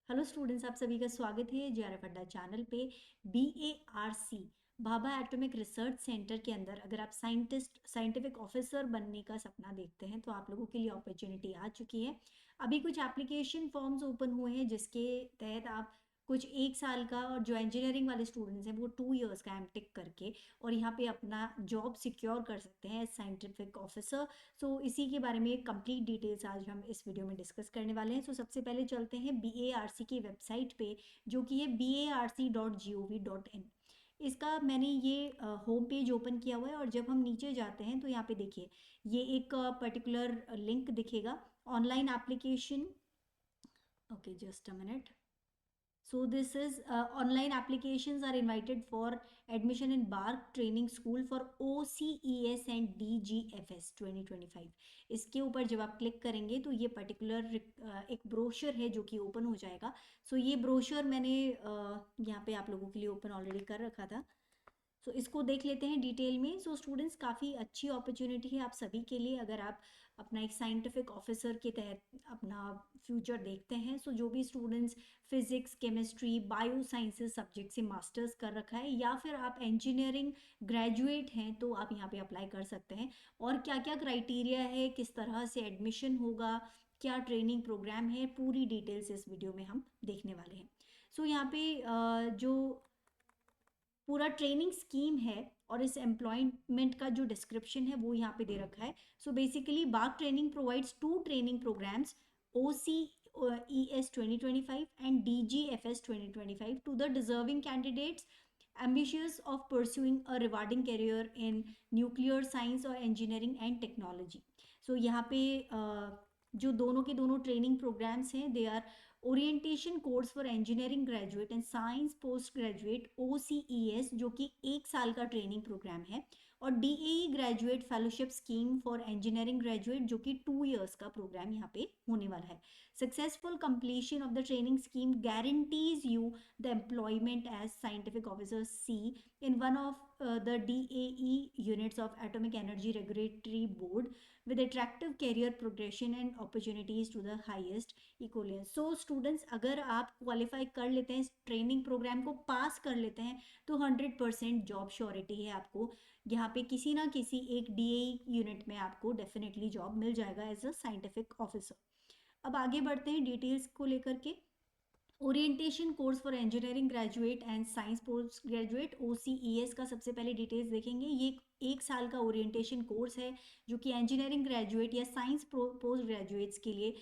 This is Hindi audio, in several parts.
हेलो स्टूडेंट्स, आप सभी का स्वागत है जेआरएफ अड्डा चैनल पे। BARC Bhabha atomic research centre के अंदर अगर आप साइंटिफिक ऑफिसर बनने का सपना देखते हैं तो आप लोगों के लिए अपॉर्चुनिटी आ चुकी है। अभी कुछ एप्लीकेशन फॉर्म्स ओपन हुए हैं जिसके तहत आप कुछ 1 साल का, और जो इंजीनियरिंग वाले स्टूडेंट्स हैं वो 2 इयर्स का एमटेक करके और यहाँ पे अपना जॉब सिक्योर कर सकते हैं एज साइंटिफिक ऑफिसर। सो इसी के बारे में कंप्लीट डिटेल्स आज हम इस वीडियो में डिस्कस करने वाले हैं। सो सबसे पहले चलते हैं BARC की वेबसाइट पे, जो कि है barc.gov.in। इसका मैंने ये होम पेज ओपन किया हुआ है, और जब हम नीचे जाते हैं तो यहाँ पे देखिए ये एक पर्टिकुलर लिंक दिखेगा, online application. Okay, just a minute. So this is online applications are invited for admission in BARC training school for OCES and DGFS 2025। इसके ऊपर जब आप क्लिक करेंगे तो ये पर्टिकुलर एक ब्रोशर है जो कि ओपन हो जाएगा। सो ये ब्रोशर मैंने यहाँ पे आप लोगों के लिए ओपन ऑलरेडी कर रखा था। सो इसको देख लेते हैं डिटेल में। सो स्टूडेंट्स, काफ़ी अच्छी अपॉर्चुनिटी है आप सभी के लिए अगर आप अपना एक साइंटिफिक ऑफिसर के तहत अपना फ्यूचर देखते हैं। सो जो भी students physics, chemistry, bio sciences subject से मास्टर्स कर रखा है, या फिर आप इंजीनियरिंग ग्रेजुएट हैं, तो आप यहाँ पे अप्लाई कर सकते हैं। और क्या क्या क्राइटेरिया है, किस तरह से एडमिशन होगा, क्या ट्रेनिंग प्रोग्राम है, पूरी डिटेल्स इस वीडियो में हम देखने वाले हैं। सो यहाँ पे जो पूरा ट्रेनिंग स्कीम है और इस एम्प्लॉयमेंट का जो डिस्क्रिप्शन है वो यहाँ पे दे रखा है। So basically BARC training provides 2 training programmes, OCES 2025 and DGFS 2025 to the deserving candidates ambitious of pursuing a rewarding career in nuclear science or engineering and technology। So यहाँ पे जो दोनों के दोनों ट्रेनिंग प्रोग्राम्स हैं, they are orientation course for engineering graduate and science post graduate OCES, जो कि 1 साल का ट्रेनिंग प्रोग्राम है, और DAE graduate fellowship scheme for engineering graduate, जो कि 2 इयर्स का प्रोग्राम यहाँ पे होने वाला है। Successful completion of the training scheme guarantees you the employment as scientific officer C in one of the DAE units of Atomic Energy Regulatory Board with attractive career progression and opportunities to the highest equivalence। So students, अगर आप क्वालिफाई कर लेते हैं, इस ट्रेनिंग प्रोग्राम को पास कर लेते हैं, तो 100% जॉब श्योरिटी है आपको। यहाँ पे किसी ना किसी एक DAE यूनिट में आपको डेफिनेटली जॉब मिल जाएगा एज अ साइंटिफिक ऑफिसर। अब आगे बढ़ते हैं डिटेल्स को लेकर के। Orientation course for engineering graduate and science post graduate OCES का सबसे पहले डिटेल्स देखेंगे। ये 1 साल का ओरिएंटेशन कोर्स है जो कि इंजीनियरिंग ग्रेजुएट या साइंस पोस्ट ग्रेजुएट्स के लिए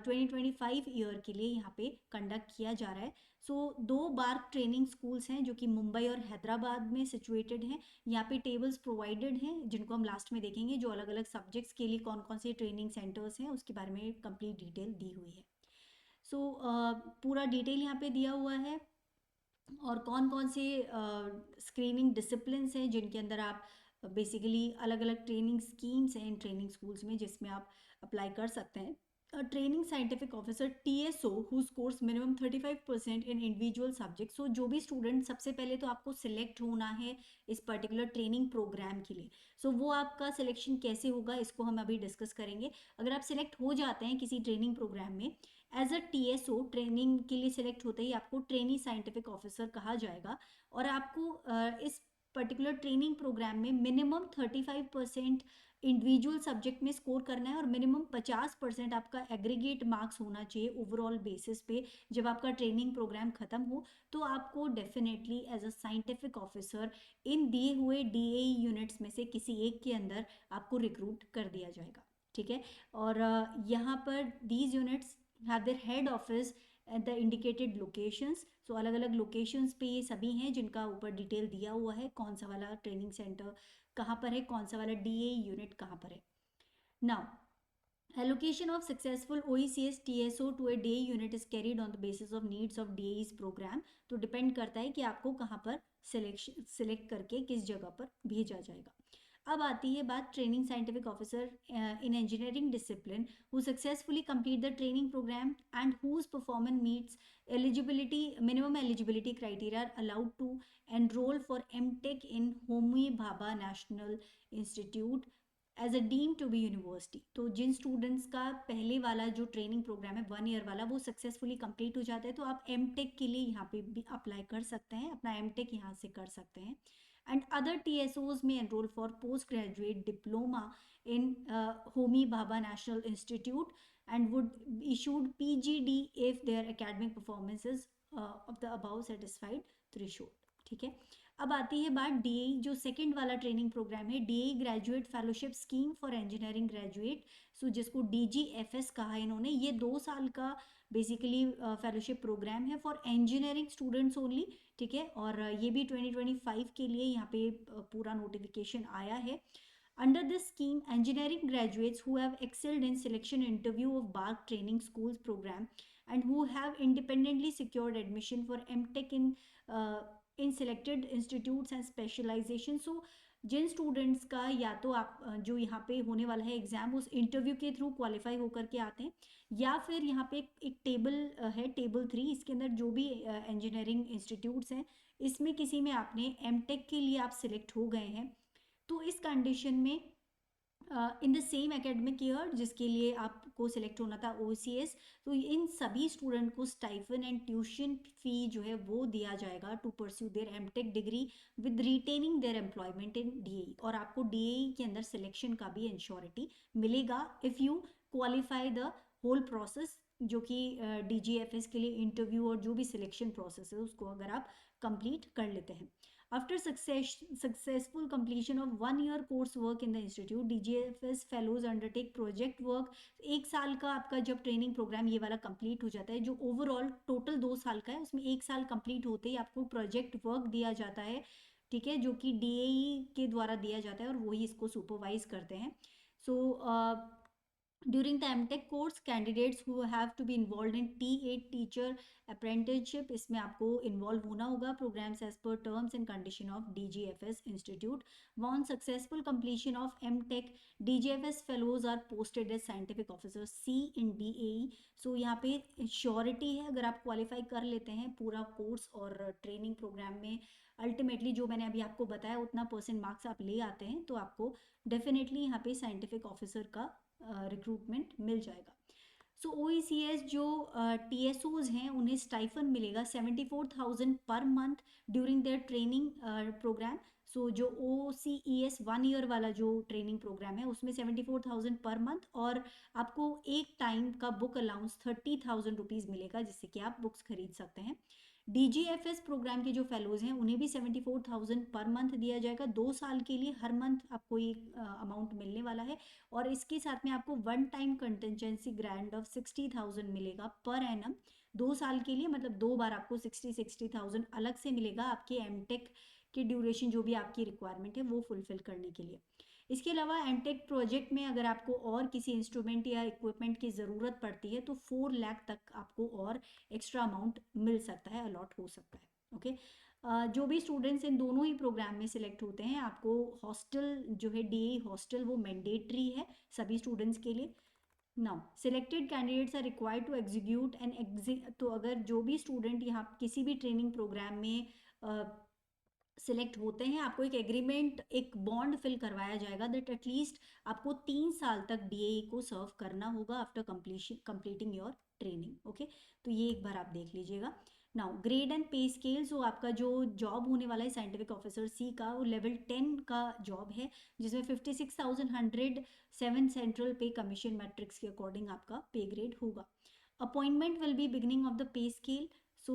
2025 ईयर के लिए यहाँ पे कंडक्ट किया जा रहा है। सो 2 बार्क ट्रेनिंग स्कूल्स हैं जो कि मुंबई और हैदराबाद में सिचुएटेड हैं। यहाँ पे टेबल्स प्रोवाइडेड हैं जिनको हम लास्ट में देखेंगे, जो अलग अलग सब्जेक्ट्स के लिए कौन कौन से ट्रेनिंग सेंटर्स हैं उसके बारे में कंप्लीट डिटेल दी हुई है। सो पूरा डिटेल यहाँ पे दिया हुआ है, और कौन कौन से स्क्रीनिंग डिसिप्लिन्स हैं जिनके अंदर आप बेसिकली अलग अलग ट्रेनिंग स्कीम्स हैं इन ट्रेनिंग स्कूल्स में जिसमें आप अप्लाई कर सकते हैं। Training scientific officer TSO who scores minimum 35% in individual subject. So जो भी स्टूडेंट, सबसे पहले तो आपको सिलेक्ट होना है इस पर्टिकुलर ट्रेनिंग प्रोग्राम के लिए। सो वो आपका सिलेक्शन कैसे होगा इसको हम अभी डिस्कस करेंगे। अगर आप सिलेक्ट हो जाते हैं किसी ट्रेनिंग प्रोग्राम में एज अ TSO, ट्रेनिंग के लिए सिलेक्ट होते ही आपको ट्रेनी साइंटिफिक ऑफिसर कहा जाएगा, और आपको इस पर्टिकुलर ट्रेनिंग प्रोग्राम में मिनिमम 35% इंडिविजुअल सब्जेक्ट में स्कोर करना है, और मिनिमम 50% आपका एग्रीगेट मार्क्स होना चाहिए ओवरऑल बेसिस पे। जब आपका ट्रेनिंग प्रोग्राम खत्म हो तो आपको definitely as a scientific officer in दिए हुए DAE यूनिट्स में से किसी एक के अंदर आपको रिक्रूट कर दिया जाएगा। ठीक है, और यहाँ पर these units have their head office at the indicated locations। सो अलग अलग लोकेशंस पे ये सभी हैं जिनका ऊपर डिटेल दिया हुआ है, कौन सा वाला ट्रेनिंग सेंटर कहाँ पर है, कौन सा वाला DAE यूनिट कहाँ पर है। Now allocation of successful OECS TSO to a DAE unit is carried on the basis of needs of DAE's program। तो डिपेंड करता है कि आपको कहाँ पर सिलेक्ट करके किस जगह पर भेजा जाएगा। अब आती है बात training scientific officer in engineering discipline who successfully complete the training programme and whose performance meets eligibility minimum eligibility criteria are allowed to enrol for MTech in Homi Bhabha national institute as a deem to be university. तो जिन स्टूडेंट्स का पहले वाला जो ट्रेनिंग प्रोग्राम है 1 ईयर वाला वो सक्सेसफुली कंप्लीट हो जाता है, तो आप एम टेक के लिए यहाँ पे भी अप्लाई कर सकते हैं, अपना एम टेक यहाँ से कर सकते हैं। एंड अदर TSOs में enrol for post graduate diploma in Homi Bhabha national institute and would issued PGD if their academic performance is of the above satisfied threshold। ठीक है, अब आती है बात DAE जो सेकंड वाला ट्रेनिंग प्रोग्राम है, DAE graduate fellowship scheme for engineering graduate. So जिसको DGFS कहा है इन्होंने, ये 2 साल का बेसिकली फेलोशिप प्रोग्राम है फॉर इंजीनियरिंग स्टूडेंट्स ओनली। ठीक है, और ये भी 2025 के लिए यहाँ पे पूरा नोटिफिकेशन आया है। Under this scheme, engineering graduates who have excelled in selection interview of BARC training schools program and who have independently secured admission for MTech in selected institutes and specialization। So जिन स्टूडेंट्स का या तो आप जो यहाँ पे होने वाला है एग्जाम उस इंटरव्यू के थ्रू क्वालिफाई होकर के आते हैं, या फिर यहाँ पे एक टेबल है, टेबल 3, इसके अंदर जो भी इंजीनियरिंग इंस्टीट्यूट्स हैं इसमें किसी में आपने MTech के लिए आप सिलेक्ट हो गए हैं, तो इस कंडीशन में in the same academic year जिसके लिए आपको सिलेक्ट होना था OCS, तो इन सभी स्टूडेंट को स्टाइफन एंड ट्यूशन फी जो है वो दिया जाएगा to pursue their MTech degree with retaining their employment in DAE। और आपको DAE के अंदर सिलेक्शन का भी इंश्योरिटी मिलेगा if you qualify the whole process, जो कि DGFS के लिए इंटरव्यू और जो भी सिलेक्शन प्रोसेस है उसको अगर आप कंप्लीट कर लेते हैं। After successful completion of 1 year course work in the institute, DGFS fellows undertake project work। 1 साल का आपका जब ट्रेनिंग प्रोग्राम ये वाला कंप्लीट हो जाता है, जो ओवरऑल टोटल 2 साल का है उसमें 1 साल कंप्लीट होते ही आपको प्रोजेक्ट वर्क दिया जाता है। ठीक है, जो कि DAE के द्वारा दिया जाता है और वही इसको सुपरवाइज करते हैं। सो During the MTech course, candidates who have to be involved in T8 teacher apprenticeship, इसमें आपको इन्वॉल्व होना होगा programmes as per terms and condition of DGFS institute. On successful completion of MTech, DGFS fellows are posted as scientific officer C in DAE। सो यहाँ पे श्योरिटी है, अगर आप क्वालिफाई कर लेते हैं पूरा कोर्स और ट्रेनिंग प्रोग्राम में अल्टीमेटली जो मैंने अभी आपको बताया उतना परसेंट मार्क्स आप ले आते हैं, तो आपको डेफिनेटली यहाँ पे साइंटिफिक ऑफिसर का रिक्रूटमेंट मिल जाएगा। सो OECS जो TSOs हैं उन्हें स्टाइफन मिलेगा 74,000 per month during their training program. So जो OCES 1 ईयर वाला जो ट्रेनिंग प्रोग्राम है उसमें 74,000 पर मंथ, और आपको एक टाइम का बुक अलाउंस 30,000 रुपीज़ मिलेगा जिससे कि आप बुक्स खरीद सकते हैं। DGFS प्रोग्राम के जो फेलोज हैं उन्हें भी 74,000 पर मंथ दिया जाएगा 2 साल के लिए, हर मंथ आपको ये अमाउंट मिलने वाला है। और इसके साथ में आपको one time contingency grant of 60,000 मिलेगा पर एनम 2 साल के लिए, मतलब 2 बार आपको 60,000 अलग से मिलेगा आपके MTech के ड्यूरेशन जो भी आपकी रिक्वायरमेंट है वो फुलफिल करने के लिए। इसके अलावा MTech प्रोजेक्ट में अगर आपको और किसी इंस्ट्रूमेंट या इक्विपमेंट की ज़रूरत पड़ती है तो 4 लाख तक आपको और एक्स्ट्रा अमाउंट मिल सकता है, अलॉट हो सकता है। ओके, जो भी स्टूडेंट्स इन दोनों ही प्रोग्राम में सिलेक्ट होते हैं आपको हॉस्टल जो है DAE हॉस्टल वो मैंडेटरी है सभी स्टूडेंट्स के लिए। Now selected candidates are required to execute and तो अगर जो भी स्टूडेंट यहाँ किसी भी ट्रेनिंग प्रोग्राम में सिलेक्ट होते हैं आपको एक एग्रीमेंट, एक बॉन्ड फिल करवाया जाएगा दैट एटलीस्ट आपको 3 साल तक DAE को सर्व करना होगा after completing your training. Okay, तो ये एक बार आप देख लीजिएगा। Now grade and pay scale, so आपका जो जॉब होने वाला है साइंटिफिक ऑफिसर C का वो लेवल 10 का जॉब है जिसमें 56,100 7 सेंट्रल पे कमीशन मैट्रिक्स के अकॉर्डिंग आपका पे ग्रेड होगा। Appointment will be beginning of the pay scale, so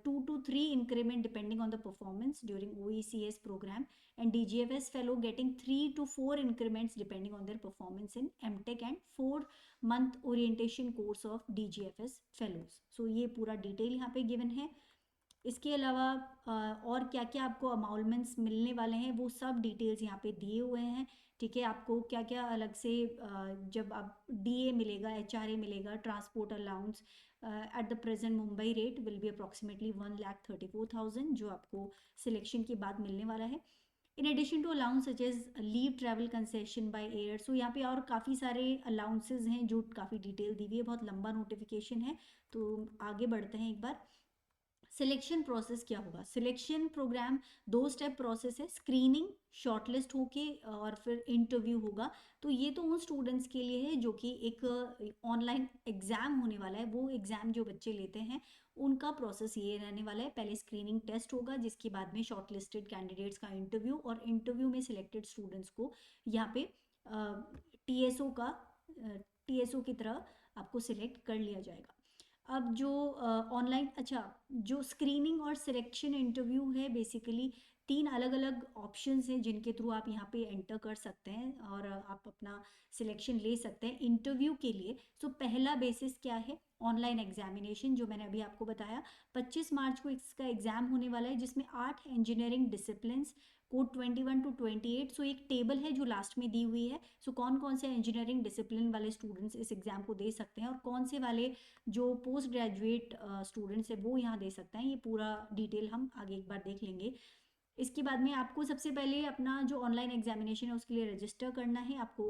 2 to 3 increment depending on the performance during OECS program, and DGFS fellow getting 3 to 4 increments depending on their performance in MTech and 4-month orientation course of DGFS fellows। so ये पूरा डिटेल यहाँ पे गिवन है। इसके अलावा और क्या क्या आपको अमाउंटमेंट्स मिलने वाले हैं वो सब डिटेल्स यहाँ पे दिए हुए हैं। ठीक है, आपको क्या क्या अलग से जब आप DA मिलेगा, HRA मिलेगा, transport allowance at the present Mumbai rate will be approximately 1,34,000 जो आपको सिलेक्शन के बाद मिलने वाला है। In addition to allowance such as leave travel concession by air, so यहाँ पे और काफ़ी सारे अलाउंसेज हैं जो काफ़ी डिटेल दी हुई है, बहुत लंबा नोटिफिकेशन है तो आगे बढ़ते हैं एक बार। सिलेक्शन प्रोसेस क्या होगा? सिलेक्शन प्रोग्राम 2 स्टेप प्रोसेस है, स्क्रीनिंग, शॉर्टलिस्ट होके और फिर इंटरव्यू होगा। तो ये तो उन स्टूडेंट्स के लिए है जो कि एक ऑनलाइन एग्ज़ाम होने वाला है, वो एग्ज़ाम जो बच्चे लेते हैं उनका प्रोसेस ये रहने वाला है। पहले स्क्रीनिंग टेस्ट होगा, जिसके बाद में शॉर्टलिस्टेड कैंडिडेट्स का इंटरव्यू, और इंटरव्यू में सिलेक्टेड स्टूडेंट्स को यहाँ पे टीएसओ का टीएसओ की तरह आपको सिलेक्ट कर लिया जाएगा। अब जो ऑनलाइन, अच्छा, जो स्क्रीनिंग और सिलेक्शन इंटरव्यू है, बेसिकली 3 अलग-अलग ऑप्शंस हैं जिनके थ्रू आप यहाँ पे एंटर कर सकते हैं और आप अपना सिलेक्शन ले सकते हैं इंटरव्यू के लिए। सो पहला बेसिस क्या है? ऑनलाइन एग्जामिनेशन, जो मैंने अभी आपको बताया। 25 मार्च को इसका एग्जाम होने वाला है, जिसमें 8 इंजीनियरिंग डिसिप्लिन्स, कोड 21 टू 28। सो एक टेबल है जो लास्ट में दी हुई है। सो कौन कौन से इंजीनियरिंग डिसिप्लिन वाले स्टूडेंट्स इस एग्जाम को दे सकते हैं और कौन से वाले जो पोस्ट ग्रेजुएट स्टूडेंट्स है वो यहाँ दे सकते हैं, ये पूरा डिटेल हम आगे एक बार देख लेंगे। इसके बाद में आपको सबसे पहले अपना जो ऑनलाइन एग्जामिनेशन है उसके लिए रजिस्टर करना है। आपको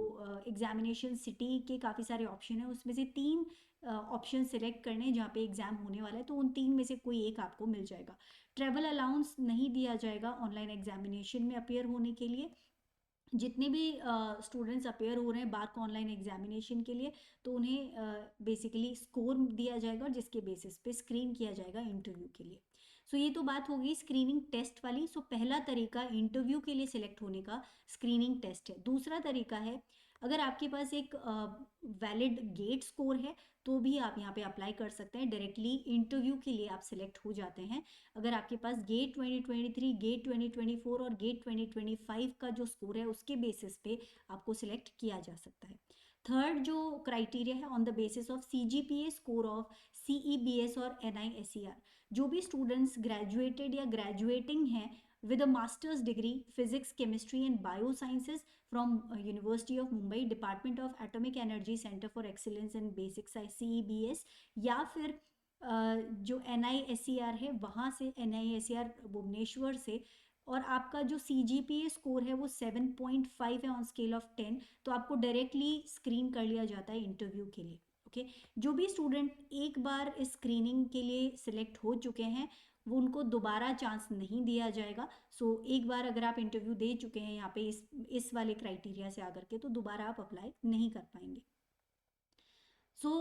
एग्जामिनेशन सिटी के काफ़ी सारे ऑप्शन है, उसमें से 3 ऑप्शन सिलेक्ट करने हैं जहाँ पे एग्ज़ाम होने वाला है, तो उन 3 में से कोई एक आपको मिल जाएगा। ट्रैवल अलाउंस नहीं दिया जाएगा ऑनलाइन एग्जामिनेशन में अपेयर होने के लिए। जितने भी स्टूडेंट्स अपेयर हो रहे हैं बार्क ऑनलाइन एग्जामिनेशन के लिए, तो उन्हें बेसिकली स्कोर दिया जाएगा और जिसके बेसिस पे स्क्रीन किया जाएगा इंटरव्यू के लिए। सो ये तो बात हो गई स्क्रीनिंग टेस्ट वाली। सो पहला तरीका इंटरव्यू के लिए सिलेक्ट होने का स्क्रीनिंग टेस्ट है। दूसरा तरीका है, अगर आपके पास एक वैलिड गेट स्कोर है तो भी आप यहाँ पे अप्लाई कर सकते हैं, डायरेक्टली इंटरव्यू के लिए आप सिलेक्ट हो जाते हैं। अगर आपके पास गेट 2023, गेट 2024 और गेट 2025 का जो स्कोर है उसके बेसिस पे आपको सिलेक्ट किया जा सकता है। थर्ड जो क्राइटेरिया है, on the basis of CGPA score of CEBS और NISER। जो भी स्टूडेंट्स ग्रेजुएटेड या ग्रेजुएटिंग हैं with a master's degree physics chemistry and biosciences from University of Mumbai, Department of Atomic Energy, Center for Excellence in Basic Science CEBS, या फिर जो NISER है वहाँ से, NISER भुवनेश्वर से, और आपका जो CGPA स्कोर है वो 7.5 है ऑन स्केल ऑफ 10, तो आपको डायरेक्टली स्क्रीन कर लिया जाता है इंटरव्यू के लिए। ओके, जो भी स्टूडेंट एक बार इस स्क्रीनिंग के लिए सिलेक्ट हो चुके हैं वो उनको दोबारा चांस नहीं दिया जाएगा। सो एक बार अगर आप इंटरव्यू दे चुके हैं यहाँ पे इस वाले क्राइटेरिया से आकर के, तो दोबारा आप अप्लाई नहीं कर पाएंगे। सो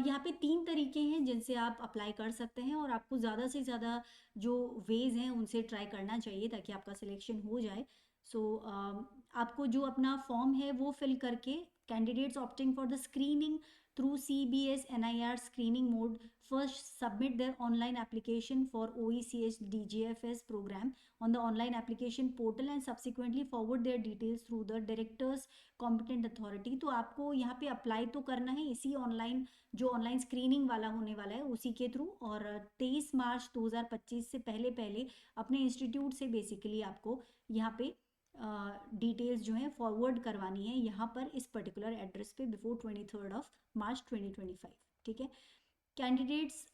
यहाँ पे 3 तरीके हैं जिनसे आप अप्लाई कर सकते हैं और आपको ज़्यादा से ज़्यादा जो वेज हैं उनसे ट्राई करना चाहिए ताकि आपका सिलेक्शन हो जाए। सो आपको जो अपना फॉर्म है वो फिल करके, candidates opting for the screening through CBS NIR screening mode first submit their online application for OECH DGFS program on the online application portal and subsequently forward their details through the directors competent authority. तो आपको यहाँ पे अप्लाई तो करना है इसी ऑनलाइन, जो ऑनलाइन स्क्रीनिंग वाला होने वाला है उसी के थ्रू, और 23 मार्च 2025 से पहले पहले अपने इंस्टीट्यूट से बेसिकली आपको यहाँ पे डिटेल्स जो है फॉरवर्ड करवानी है यहाँ पर इस पर्टिकुलर एड्रेस पे बिफोर 23 मार्च 2025। ठीक है, कैंडिडेट्स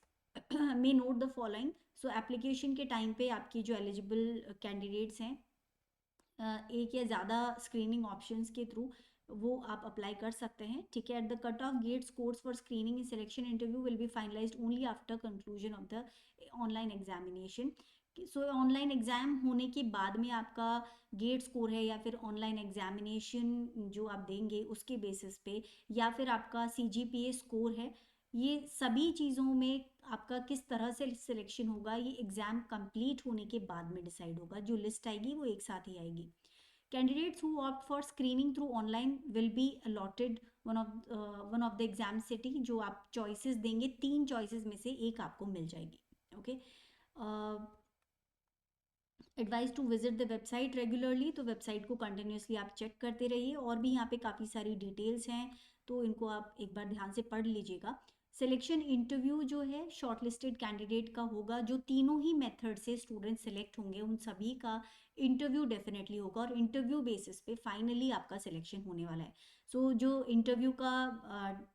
में note the following. So application के टाइम पे आपकी जो एलिजिबल कैंडिडेट्स हैं एक या ज़्यादा स्क्रीनिंग ऑप्शंस के थ्रू वो आप अप्लाई कर सकते हैं। ठीक है, at the cut off GATE scores for screening in selection interview will be finalised only after conclusion of the online examination. So online exam होने के बाद में आपका गेट स्कोर है या फिर ऑनलाइन एग्जामिनेशन जो आप देंगे उसके बेसिस पे, या फिर आपका CGPA स्कोर है, ये सभी चीज़ों में आपका किस तरह से सिलेक्शन होगा ये एग्ज़ाम कंप्लीट होने के बाद में डिसाइड होगा। जो लिस्ट आएगी वो एक साथ ही आएगी। Candidates who opt for screening through online will be allotted one of the exam city. जो आप चॉइसेस देंगे 3 चॉइसेस में से एक आपको मिल जाएगी। Okay, advise to visit the website regularly. तो वेबसाइट को कंटिन्यूसली आप चेक करते रहिए, और भी यहाँ पे काफ़ी सारी डिटेल्स हैं तो इनको आप एक बार ध्यान से पढ़ लीजिएगा। सिलेक्शन इंटरव्यू जो है शॉर्टलिस्टेड कैंडिडेट का होगा, जो तीनों ही मेथड से स्टूडेंट सेलेक्ट होंगे उन सभी का इंटरव्यू डेफिनेटली होगा, और इंटरव्यू बेसिस पे फाइनली आपका सिलेक्शन होने वाला है। सो जो इंटरव्यू का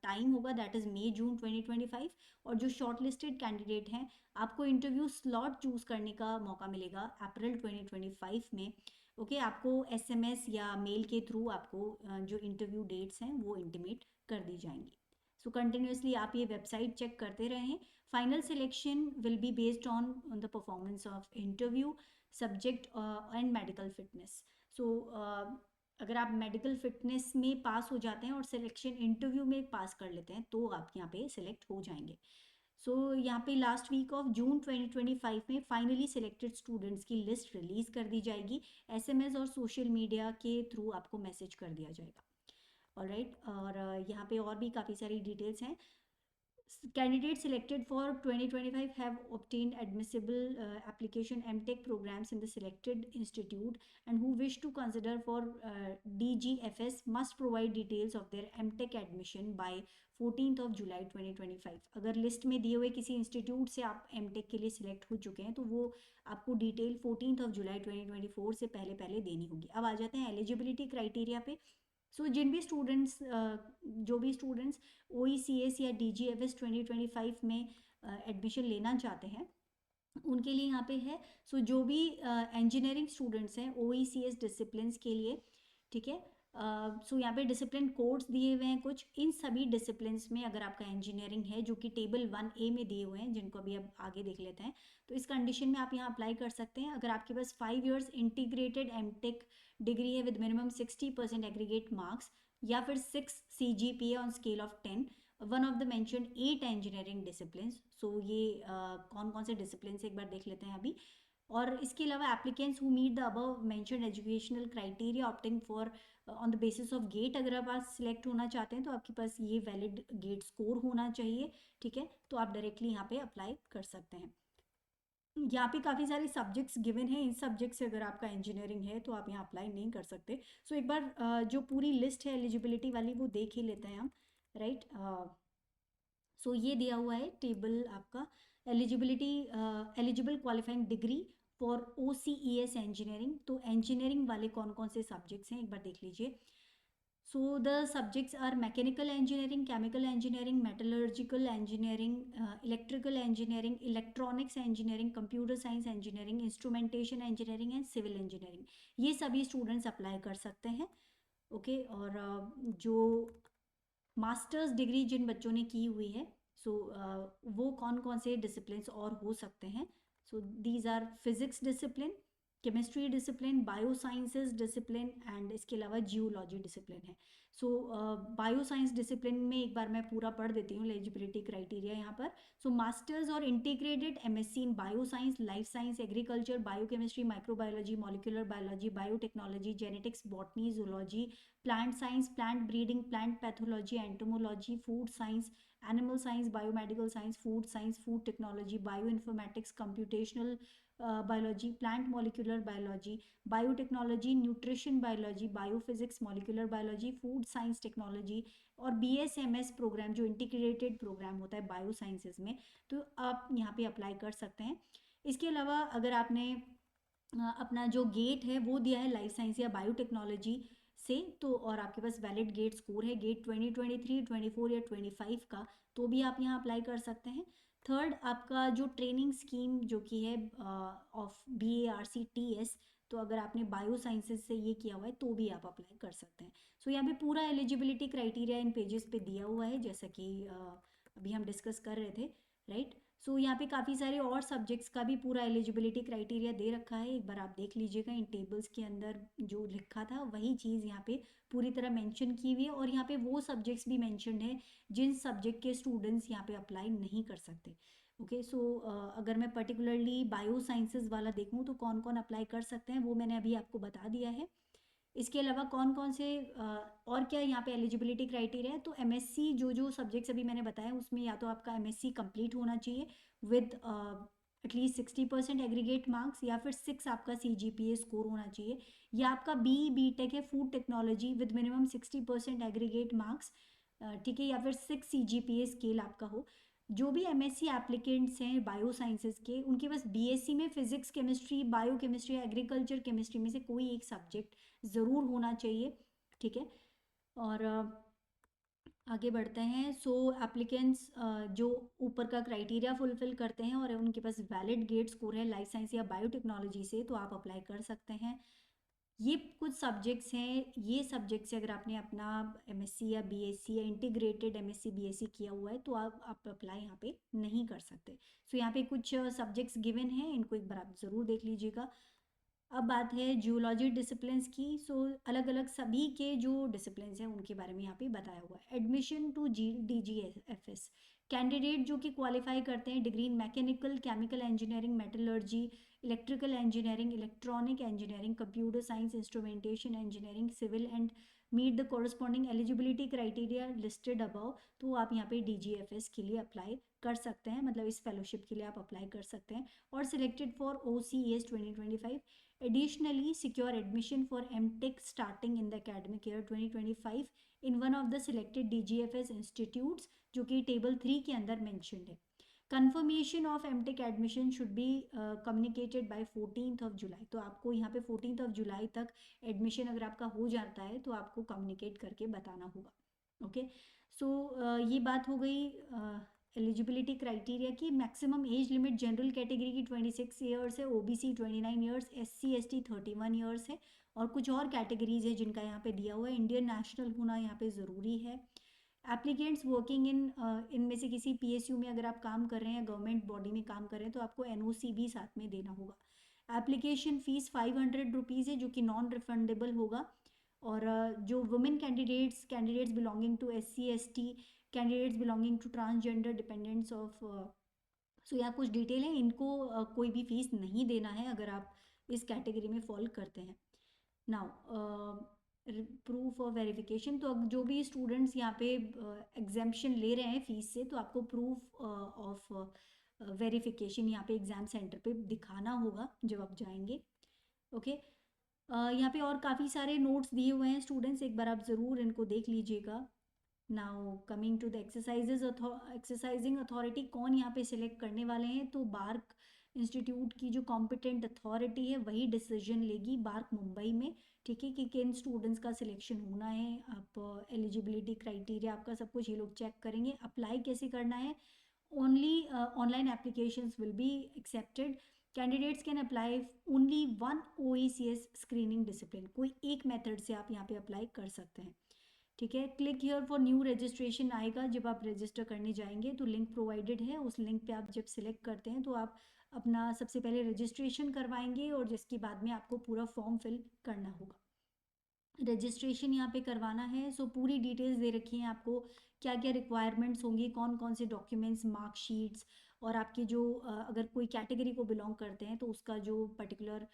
टाइम होगा दैट इज़ मई जून 2025, और जो शॉर्टलिस्टेड कैंडिडेट हैं आपको इंटरव्यू स्लॉट चूज़ करने का मौका मिलेगा अप्रैल 2025 में। ओके, आपको SMS या मेल के थ्रू आपको जो इंटरव्यू डेट्स हैं वो इंटीमेट कर दी जाएंगी। सो कंटिन्यूसली आप ये वेबसाइट चेक करते रहें Final selection will be based on the performance of interview, subject and medical fitness. So अगर आप मेडिकल फिटनेस में पास हो जाते हैं और सिलेक्शन इंटरव्यू में पास कर लेते हैं तो आप यहाँ पे सिलेक्ट हो जाएंगे. सो यहाँ पे लास्ट वीक ऑफ जून 2025 में फाइनली सिलेक्टेड स्टूडेंट्स की लिस्ट रिलीज कर दी जाएगी. एसएमएस और सोशल मीडिया के थ्रू आपको मैसेज कर दिया जाएगा. ऑलराइट, और यहाँ पे और भी काफ़ी सारी डिटेल्स हैं. Candidates selected for 2025 have obtained admissible application MTech programs in the selected institute, and who wish to consider for DGFS must provide details of their MTech admission by 14th of July 2025. अगर लिस्ट में दिए हुए किसी इंस्टीट्यूट से आप MTech के लिए सिलेक्ट हो चुके हैं तो वो आपको डिटेल 14th of July 2024 से पहले पहले देनी होगी. अब आ जाते हैं एलिजिबिलिटी क्राइटेरिया पे. सो जिन भी स्टूडेंट्स जो भी स्टूडेंट्स OECS या DGFS 2025 में एडमिशन लेना चाहते हैं उनके लिए यहाँ पे है. सो जो भी इंजीनियरिंग स्टूडेंट्स हैं OECS डिसिप्लिन्स के लिए, ठीक है. सो यहाँ पे डिसिप्लिन कोड्स दिए हुए हैं कुछ. इन सभी डिसिप्लिन्स में अगर आपका इंजीनियरिंग है जो कि टेबल 1A में दिए हुए हैं, जिनको अभी अब आगे देख लेते हैं, तो इस कंडीशन में आप यहाँ अप्लाई कर सकते हैं. अगर आपके पास 5 years इंटीग्रेटेड MTech डिग्री है विद मिनिमम 60% एग्रीगेट मार्क्स, या फिर 6 CGPA on scale of 10, one of the mentioned 8 engineering disciplines. So ये कौन कौन से डिसिप्लिन एक बार देख लेते हैं अभी. और इसके अलावा applicants who meet the above mentioned educational criteria opting for on the basis of GATE, अगर आप सिलेक्ट होना चाहते हैं तो आपके पास ये वैलिड गेट स्कोर होना चाहिए, ठीक है. तो आप डायरेक्टली यहाँ पे अप्लाई कर सकते हैं. यहाँ पे काफ़ी सारे सब्जेक्ट्स गिवन हैं. इन सब्जेक्ट से अगर आपका इंजीनियरिंग है तो आप यहाँ अप्लाई नहीं कर सकते. सो एक बार जो पूरी लिस्ट है एलिजिबिलिटी वाली वो देख ही लेते हैं हम, राइट. सो ये दिया हुआ है टेबल आपका eligibility, eligible qualifying degree for OCES engineering. तो इंजीनियरिंग वाले कौन कौन से सब्जेक्ट्स हैं एक बार देख लीजिए. So the subjects are mechanical engineering, chemical engineering, metallurgical engineering, electrical engineering, electronics engineering, computer science engineering, instrumentation engineering and civil engineering. ये सभी स्टूडेंट्स अप्लाई कर सकते हैं, ओके. और जो मास्टर्स डिग्री जिन बच्चों ने की हुई है, सो वो कौन कौन से डिसिप्लिन्स और हो सकते हैं. So these are physics discipline, chemistry discipline, bio sciences discipline and इसके अलावा जियोलॉजी डिसिप्लिन है. सो बायो साइंस डिसिप्लिन में एक बार मैं पूरा पढ़ देती हूँ एलिजिबिलिटी क्राइटेरिया यहाँ पर. सो मास्टर्स और integrated MSc in bio science, life science, agriculture, biochemistry, microbiology, molecular biology, biotechnology, genetics, botany, zoology, plant science, plant breeding, plant pathology, entomology, food science, animal science, biomedical science, food technology, bioinformatics, computational biology, plant molecular biology, biotechnology, nutrition biology, biophysics, molecular biology, food science technology और BSMS प्रोग्राम जो इंटीग्रेटेड प्रोग्राम होता है बायो साइंसेज में, तो आप यहाँ पे अप्लाई कर सकते हैं. इसके अलावा अगर आपने अपना जो गेट है वो दिया है लाइफ साइंस या बायोटेक्नोलॉजी से, तो और आपके पास वैलिड गेट स्कोर है गेट 2023, 24 या 25 का, तो भी आप यहाँ अप्लाई कर सकते हैं. थर्ड, आपका जो ट्रेनिंग स्कीम जो कि है ऑफ BARC-TS, तो अगर आपने बायो साइंसेज से ये किया हुआ है तो भी आप अप्लाई कर सकते हैं. सो यहाँ पे पूरा एलिजिबिलिटी क्राइटेरिया इन पेजेस पे दिया हुआ है जैसा कि अभी हम डिस्कस कर रहे थे, राइट. सो यहाँ पे काफ़ी सारे और सब्जेक्ट्स का भी पूरा एलिजिबिलिटी क्राइटेरिया दे रखा है. एक बार आप देख लीजिएगा इन टेबल्स के अंदर जो लिखा था वही चीज़ यहाँ पे पूरी तरह मेंशन की हुई है. और यहाँ पे वो सब्जेक्ट्स भी मेंशन्ड है जिन सब्जेक्ट के स्टूडेंट्स यहाँ पे अप्लाई नहीं कर सकते, ओके. सो अगर मैं पर्टिकुलरली बायो साइंसेज वाला देखूँ तो कौन कौन अप्लाई कर सकते हैं वो मैंने अभी आपको बता दिया है. इसके अलावा कौन कौन से और क्या यहाँ पे एलिजिबिलिटी क्राइटेरिया है, तो MSc जो सब्जेक्ट्स अभी मैंने बताया उसमें या तो आपका MSc कंप्लीट होना चाहिए विद एटलीस्ट 60% एग्रीगेट मार्क्स, या फिर 6 आपका CGPA स्कोर होना चाहिए, या आपका BTech है food technology with minimum 60% aggregate marks, ठीक है, या फिर 6 CGPA स्केल आपका हो. जो भी MSc एप्लीकेंट्स हैं बायो साइंसेज के, उनके पास BSc में physics, chemistry, bio chemistry, agriculture chemistry में से कोई एक सब्जेक्ट ज़रूर होना चाहिए, ठीक है. और आगे बढ़ते हैं. सो एप्लीकेंट्स जो ऊपर का क्राइटेरिया फुलफिल करते हैं और उनके पास वैलिड गेट स्कोर है लाइफ साइंस या बायोटेक्नोलॉजी से, तो आप अप्लाई कर सकते हैं. ये कुछ सब्जेक्ट्स हैं, ये सब्जेक्ट्स अगर आपने अपना एमएससी या बीएससी या इंटीग्रेटेड एमएससी बीएससी किया हुआ है तो आप अप्लाई यहाँ पे नहीं कर सकते। सो यहाँ पे कुछ सब्जेक्ट्स गिवन हैं, इनको एक बार आप ज़रूर देख लीजिएगा। अब बात है जियोलॉजी डिसिप्लिन्स की। सो अलग अलग सभी के जो डिसिप्लिन्स हैं उनके बारे में यहाँ पे बताया हुआ है। एडमिशन टू DGFS, कैंडिडेट जो कि क्वालिफाई करते हैं degree in mechanical, chemical engineering, metallurgy, electrical engineering, electronic engineering, computer science, instrumentation engineering, civil and meet the corresponding eligibility criteria listed above, तो आप यहाँ पे DGFS के लिए अप्लाई कर सकते हैं, मतलब इस फेलोशिप के लिए आप अप्लाई कर सकते हैं। और selected for OCS 2025, additionally secure admission for MTech starting in the academic year 2025 in one of the selected DGFS institutes, जो कि टेबल 3 के अंदर मेंशन्ड है। Confirmation of MTech admission should be communicated by 14 July, तो आपको यहाँ पे 14 जुलाई तक एडमिशन अगर आपका हो जाता है तो आपको कम्युनिकेट करके बताना होगा। ओके, सो ये बात हो गई एलिजिबिलिटी क्राइटेरिया की। Maximum age limit general category की 26 ईयर्स है, OBC 29 years, SC ST 31 years है, और कुछ और कैटेगरीज है जिनका यहाँ पे दिया हुआ है। इंडियन नेशनल होना यहाँ पे ज़रूरी है। एप्लीकेंट्स वर्किंग इनमें से किसी PSU में अगर आप काम कर रहे हैं, गवर्नमेंट बॉडी में काम कर रहे हैं, तो आपको NOC भी साथ में देना होगा। एप्लीकेशन फ़ीस 500 रुपीज़ है जो कि नॉन रिफंडेबल होगा। और जो women candidates belonging to SC ST, candidates belonging to transgender dependents of, so यहाँ कुछ डिटेल है, इनको कोई भी फीस नहीं देना है अगर आप इस कैटेगरी में फॉल करते हैं। नाउ प्रूफ ऑफ वेरिफिकेशन, तो अब जो भी स्टूडेंट्स यहाँ पे एग्जाम्पशन ले रहे हैं फीस से, तो आपको प्रूफ ऑफ वेरिफिकेशन यहाँ पे एग्ज़ाम सेंटर पे दिखाना होगा जब आप जाएंगे। ओके, यहाँ पे और काफ़ी सारे नोट्स दिए हुए हैं स्टूडेंट्स, एक बार आप ज़रूर इनको देख लीजिएगा। Now coming to the exercising authority, कौन यहाँ पे सिलेक्ट करने वाले हैं, तो बार्क इंस्टीट्यूट की जो कॉम्पिटेंट अथॉरिटी है वही डिसीजन लेगी, बार्क मुंबई में। ठीक है, कि किन स्टूडेंट्स का सिलेक्शन होना है, आप एलिजिबिलिटी क्राइटेरिया आपका सब कुछ ये लोग चेक करेंगे। अप्लाई कैसे करना है, only online applications will be accepted. Candidates can apply only one OECS screening discipline, कोई एक मेथड से आप यहाँ पे अप्लाई कर सकते हैं। ठीक है, click here for new registration आएगा जब आप रजिस्टर करने जाएंगे, तो लिंक प्रोवाइडेड है, उस लिंक पे आप जब सिलेक्ट करते हैं तो आप अपना सबसे पहले रजिस्ट्रेशन करवाएंगे और जिसके बाद में आपको पूरा फॉर्म फिल करना होगा। रजिस्ट्रेशन यहाँ पे करवाना है, सो पूरी डिटेल्स दे रखी हैं आपको, क्या क्या रिक्वायरमेंट्स होंगी, कौन कौन से डॉक्यूमेंट्स, मार्कशीट्स, और आपके जो अगर कोई कैटेगरी को बिलोंग करते हैं तो उसका जो पर्टिकुलर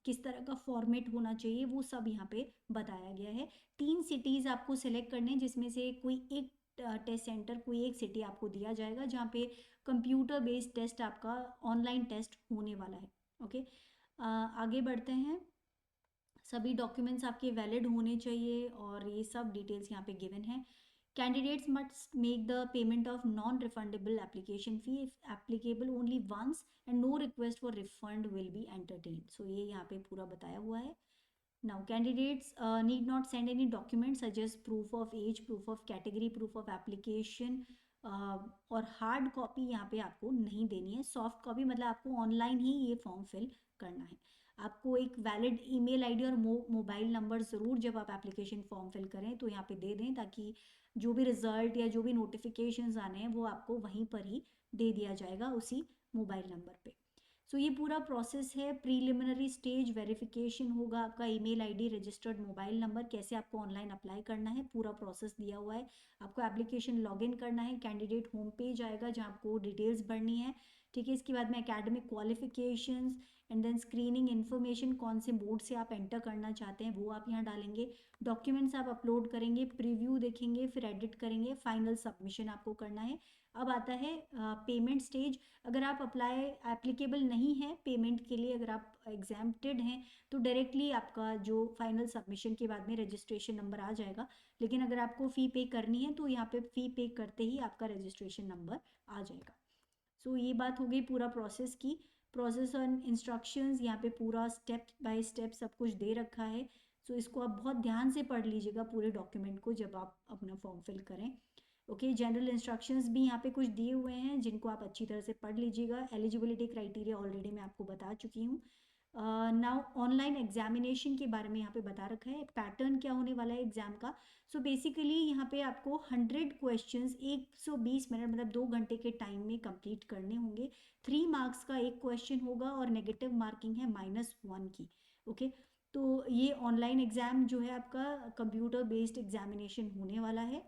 किस तरह का फॉर्मेट होना चाहिए वो सब यहाँ पे बताया गया है। 3 सिटीज़ आपको सेलेक्ट करने हैं, जिसमें से कोई एक टेस्ट सेंटर, कोई एक सिटी आपको दिया जाएगा जहाँ पे कंप्यूटर बेस्ड टेस्ट आपका ऑनलाइन टेस्ट होने वाला है। ओके, आगे बढ़ते हैं। सभी डॉक्यूमेंट्स आपके वैलिड होने चाहिए और ये सब डिटेल्स यहाँ पे गिवन है। Candidates must make the payment of non refundable application fee if applicable only once and no request for refund will be entertain, so ये यहाँ पे पूरा बताया हुआ है। Now candidates need not send any document suggest proof of age, proof of category, proof of application, और हार्ड कॉपी यहाँ पे आपको नहीं देनी है। सॉफ्ट कॉपी मतलब आपको ऑनलाइन ही ये फॉर्म फिल करना है। आपको एक वैलिड ईमेल आईडी और मोबाइल नंबर ज़रूर जब आप एप्लीकेशन फॉर्म फिल करें तो यहाँ पे दे दें, ताकि जो भी रिजल्ट या जो भी नोटिफिकेशंस आने हैं वो आपको वहीं पर ही दे दिया जाएगा उसी मोबाइल नंबर पे। सो ये पूरा प्रोसेस है। प्रीलिमिनरी स्टेज वेरिफिकेशन होगा, आपका email ID, registered mobile number, कैसे आपको ऑनलाइन अप्लाई करना है पूरा प्रोसेस दिया हुआ है। आपको एप्लीकेशन लॉगिन करना है, कैंडिडेट होम पेज आएगा जहाँ आपको डिटेल्स भरनी है। ठीक है, इसके बाद में academic qualifications and then screening information, कौन से बोर्ड से आप एंटर करना चाहते हैं वो आप यहाँ डालेंगे। डॉक्यूमेंट्स आप अपलोड करेंगे, प्रीव्यू देखेंगे, फिर एडिट करेंगे, फाइनल सबमिशन आपको करना है। अब आता है पेमेंट स्टेज। अगर आप अप्लाई एप्लीकेबल नहीं है पेमेंट के लिए, अगर आप एग्जाम्प्टेड हैं तो डायरेक्टली आपका जो फाइनल सबमिशन के बाद में रजिस्ट्रेशन नंबर आ जाएगा, लेकिन अगर आपको फ़ी पे करनी है तो यहाँ पे फ़ी पे करते ही आपका रजिस्ट्रेशन नंबर आ जाएगा। सो ये बात हो गई पूरा प्रोसेस की। प्रोसेस और इंस्ट्रक्शंस यहाँ पे पूरा स्टेप बाय स्टेप सब कुछ दे रखा है। सो इसको आप बहुत ध्यान से पढ़ लीजिएगा पूरे डॉक्यूमेंट को जब आप अपना फॉर्म फिल करें। ओके, जनरल इंस्ट्रक्शंस भी यहाँ पे कुछ दिए हुए हैं जिनको आप अच्छी तरह से पढ़ लीजिएगा। एलिजिबिलिटी क्राइटेरिया ऑलरेडी मैं आपको बता चुकी हूँ। नाउ ऑनलाइन एग्जामिनेशन के बारे में यहाँ पे बता रखा है, पैटर्न क्या होने वाला है एग्जाम का। सो बेसिकली यहाँ पे आपको 100 क्वेश्चंस 120 मिनट मतलब 2 घंटे के टाइम में कंप्लीट करने होंगे। 3 मार्क्स का एक क्वेश्चन होगा और नेगेटिव मार्किंग है -1 की। ओके, तो ये ऑनलाइन एग्जाम जो है आपका कंप्यूटर बेस्ड एग्जामिनेशन होने वाला है।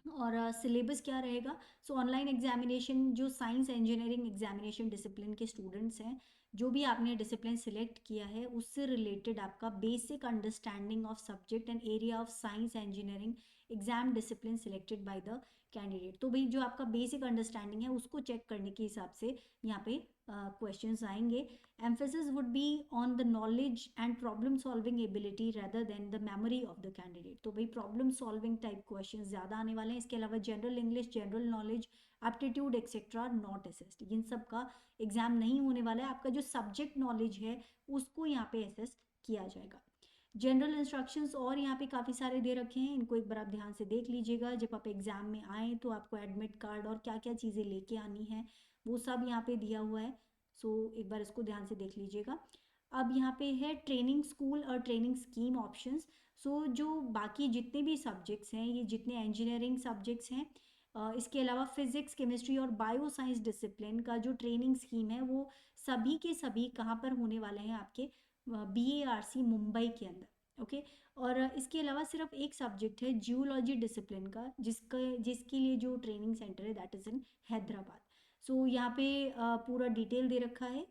और सिलेबस क्या रहेगा? सो ऑनलाइन एग्जामिनेशन जो साइंस इंजीनियरिंग एग्जामिनेशन डिसिप्लिन के स्टूडेंट्स हैं, जो भी आपने डिसिप्लिन सिलेक्ट किया है उससे रिलेटेड आपका basic understanding of subject and area of science engineering exam discipline selected by the candidate. तो भाई जो आपका बेसिक अंडरस्टैंडिंग है उसको चेक करने के हिसाब से यहाँ पे क्वेश्चंस आएंगे। emphasis would be on the knowledge and problem solving ability rather than the memory of the candidate। तो भाई प्रॉब्लम सॉल्विंग टाइप क्वेश्चंस ज़्यादा आने वाले हैं। इसके अलावा general English, general knowledge, aptitude etcetera not assessed, इन सब का एग्जाम नहीं होने वाला है। आपका जो सब्जेक्ट नॉलेज है उसको यहाँ पे असेस किया जाएगा। जनरल इंस्ट्रक्शंस और यहाँ पे काफ़ी सारे दे रखे हैं, इनको एक बार आप ध्यान से देख लीजिएगा। जब आप एग्ज़ाम में आएँ तो आपको एडमिट कार्ड और क्या क्या चीज़ें लेके आनी है वो सब यहाँ पे दिया हुआ है। सो एक बार इसको ध्यान से देख लीजिएगा। अब यहाँ पे है ट्रेनिंग स्कूल और ट्रेनिंग स्कीम ऑप्शंस। सो जो बाकी जितने भी सब्जेक्ट्स हैं, ये जितने इंजीनियरिंग सब्जेक्ट्स हैं, इसके अलावा फिजिक्स, केमिस्ट्री और बायो साइंस डिसिप्लिन का जो ट्रेनिंग स्कीम है वो सभी के सभी कहाँ पर होने वाले हैं? आपके BARC मुंबई के अंदर। ओके, और इसके अलावा सिर्फ एक सब्जेक्ट है जियोलॉजी डिसिप्लिन का, जिसके लिए जो ट्रेनिंग सेंटर है that is in Hyderabad. So यहाँ पे पूरा डिटेल दे रखा है।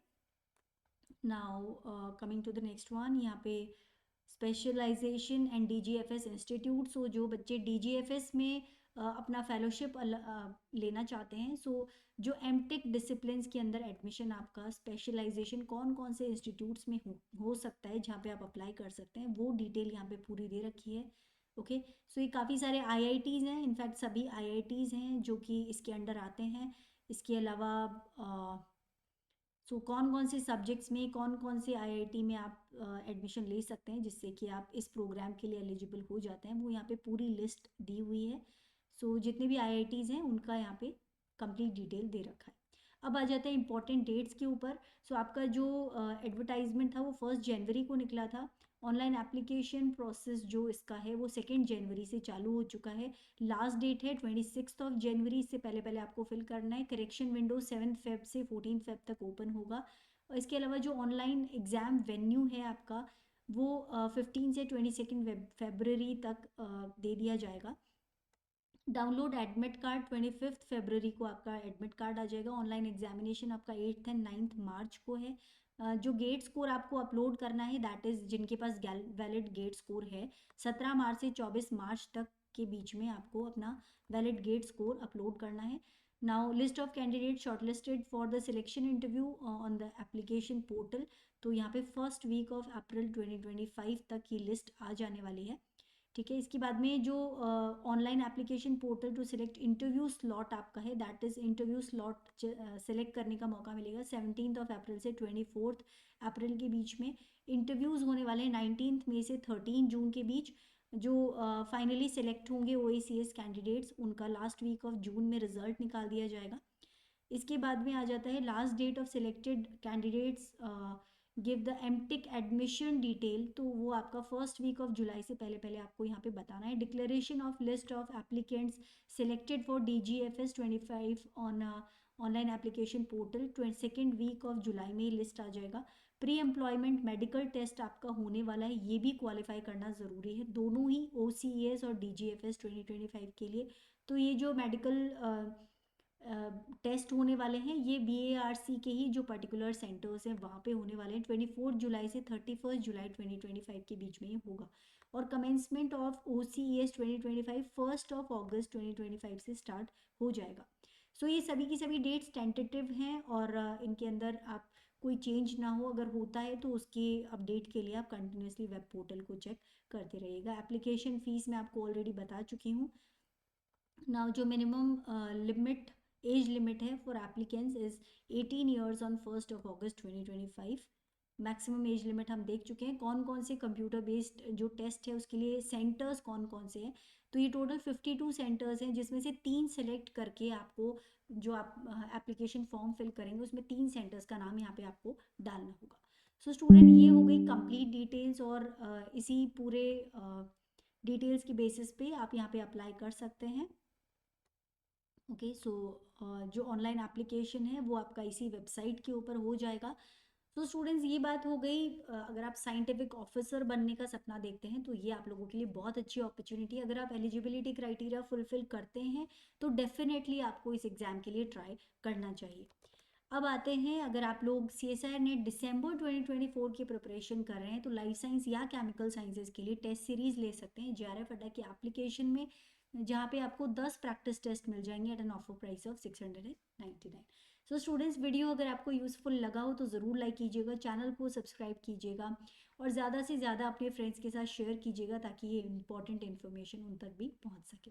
Now coming to the next one, यहाँ पे specialisation and DGFS institute. So जो बच्चे DGFS में अपना फेलोशिप लेना चाहते हैं, सो जो एमटेक डिसिप्लिन्स के अंदर एडमिशन आपका स्पेशलाइजेशन कौन कौन से इंस्टीट्यूट्स में हो सकता है जहाँ पे आप अप्लाई कर सकते हैं, वो डिटेल यहाँ पे पूरी दे रखी है। ओके, सो ये काफ़ी सारे IITs हैं, इनफैक्ट सभी IITs हैं जो कि इसके अंडर आते हैं। इसके अलावा सो कौन कौन से सब्जेक्ट्स में कौन कौन से IIT में आप एडमिशन ले सकते हैं जिससे कि आप इस प्रोग्राम के लिए एलिजिबल हो जाते हैं, वो यहाँ पे पूरी लिस्ट दी हुई है। सो जितने भी IITs हैं उनका यहाँ पे कंप्लीट डिटेल दे रखा है। अब आ जाते हैं इंपॉर्टेंट डेट्स के ऊपर। सो आपका जो एडवर्टाइजमेंट था वो 1 जनवरी को निकला था। ऑनलाइन एप्लीकेशन प्रोसेस जो इसका है वो 2 जनवरी से चालू हो चुका है। लास्ट डेट है 26 जनवरी, इससे पहले पहले आपको फिल करना है। करेक्शन विंडो 7 फेब से 14 फेब तक ओपन होगा। और इसके अलावा जो ऑनलाइन एग्ज़ाम वेन्यू है आपका वो 15 से 22 फरवरी तक दे दिया जाएगा। डाउनलोड एडमिट कार्ड 25 फरवरी को आपका एडमिट कार्ड आ जाएगा। ऑनलाइन एग्जामिनेशन आपका 8 एंड 9 मार्च को है। जो गेट स्कोर आपको अपलोड करना है दैट इज़ जिनके पास वैलिड गेट स्कोर है 17 मार्च से 24 मार्च तक के बीच में आपको अपना वैलिड गेट स्कोर अपलोड करना है। Now list of candidate shortlisted for the selection interview on the application portal. तो यहाँ पे फर्स्ट वीक ऑफ अप्रैल 2025 तक ये लिस्ट आ जाने वाली है। ठीक है, इसके बाद में जो online application portal to select interview slot आपका है that is interview slot select करने का मौका मिलेगा 17 अप्रैल से 24 अप्रैल के बीच में। इंटरव्यूज़ होने वाले हैं 19 मई से 13 जून के बीच। जो फाइनली सेलेक्ट होंगे OACS कैंडिडेट्स उनका लास्ट वीक ऑफ जून में रिजल्ट निकाल दिया जाएगा। इसके बाद में आ जाता है last date of selected candidates give the MTech admission detail. तो वो आपका फर्स्ट वीक ऑफ जुलाई से पहले पहले आपको यहाँ पे बताना है। Declaration of list of applicants selected for DGFS 25 on online application portal 22 week of July में लिस्ट आ जाएगा। प्री एम्प्लॉयमेंट मेडिकल टेस्ट आपका होने वाला है, ये भी क्वालिफाई करना ज़रूरी है दोनों ही OCAS और DGFS 2025 के लिए। तो ये जो मेडिकल टेस्ट होने वाले हैं ये BARC के ही जो पर्टिकुलर सेंटर्स हैं वहाँ पे होने वाले हैं। 24 जुलाई से 31 जुलाई 2025 के बीच में ये होगा। और कमेंसमेंट ऑफ OCAS 2025 1 अगस्त 2025 से स्टार्ट हो जाएगा। सो ये सभी की सभी डेट्स टेंटेटिव हैं और इनके अंदर आप कोई चेंज ना हो, अगर होता है तो उसके अपडेट के लिए आप कंटिन्यूसली वेब पोर्टल को चेक करते रहिएगा। एप्लीकेशन फ़ीस मैं आपको ऑलरेडी बता चुकी हूँ। नाउ जो मिनिमम लिमिट एज लिमिट है for applicants is 18 years on 1 August 2025। Maximum age limit हम देख चुके हैं। कौन कौन से कंप्यूटर बेस्ड जो टेस्ट है उसके लिए सेंटर्स कौन कौन से हैं, तो ये टोटल 52 सेंटर्स हैं जिसमें से 3 सेलेक्ट करके आपको जो आप एप्लीकेशन फॉर्म फिल करेंगे उसमें 3 सेंटर्स का नाम यहाँ पे आपको डालना होगा। सो स्टूडेंट, ये हो गई कंप्लीट डिटेल्स, और इसी पूरे डिटेल्स की बेसिस पे आप यहाँ पे अप्लाई कर सकते हैं। ओके, सो जो ऑनलाइन एप्लीकेशन है वो आपका इसी वेबसाइट के ऊपर हो जाएगा। तो स्टूडेंट्स, ये बात हो गई, अगर आप साइंटिफिक ऑफिसर बनने का सपना देखते हैं तो ये आप लोगों के लिए बहुत अच्छी अपॉर्चुनिटी है। अगर आप एलिजिबिलिटी क्राइटेरिया फुलफिल करते हैं तो डेफिनेटली आपको इस एग्ज़ाम के लिए ट्राई करना चाहिए। अब आते हैं, अगर आप लोग CSIR नेट दिसंबर 2024 की प्रिपरेशन कर रहे हैं तो लाइफ साइंस या केमिकल साइंसेज के लिए टेस्ट सीरीज ले सकते हैं JRF अड्डा की एप्लीकेशन में, जहाँ पे आपको 10 प्रैक्टिस टेस्ट मिल जाएंगे at an offer price of 699। So students, video अगर आपको यूज़फुल लगा हो तो ज़रूर लाइक कीजिएगा, चैनल को सब्सक्राइब कीजिएगा, और ज़्यादा से ज़्यादा अपने फ्रेंड्स के साथ शेयर कीजिएगा ताकि ये इंपॉर्टेंट इन्फॉर्मेशन उन तक भी पहुँच सके।